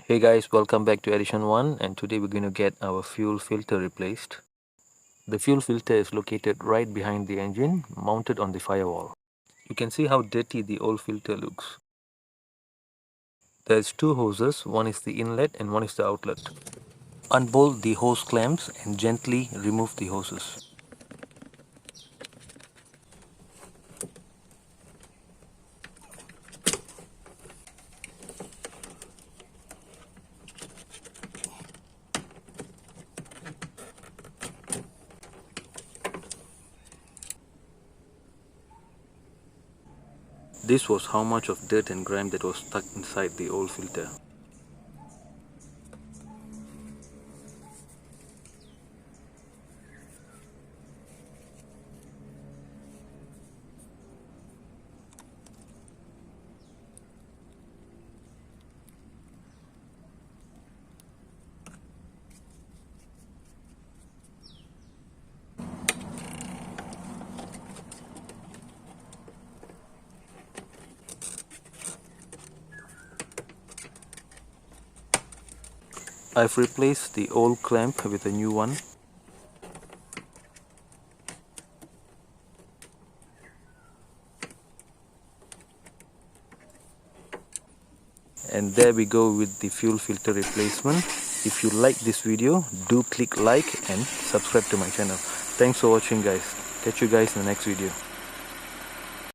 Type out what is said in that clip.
Hey guys, welcome back to edition 1, and today we're going to get our fuel filter replaced. The fuel filter is located right behind the engine, mounted on the firewall. You can see how dirty the old filter looks. There's two hoses, one is the inlet and one is the outlet. Unbolt the hose clamps and gently remove the hoses. This was how much of dirt and grime that was stuck inside the old filter. I've replaced the old clamp with a new one. And there we go with the fuel filter replacement. If you like this video, do click like and subscribe to my channel. Thanks for watching guys. Catch you guys in the next video.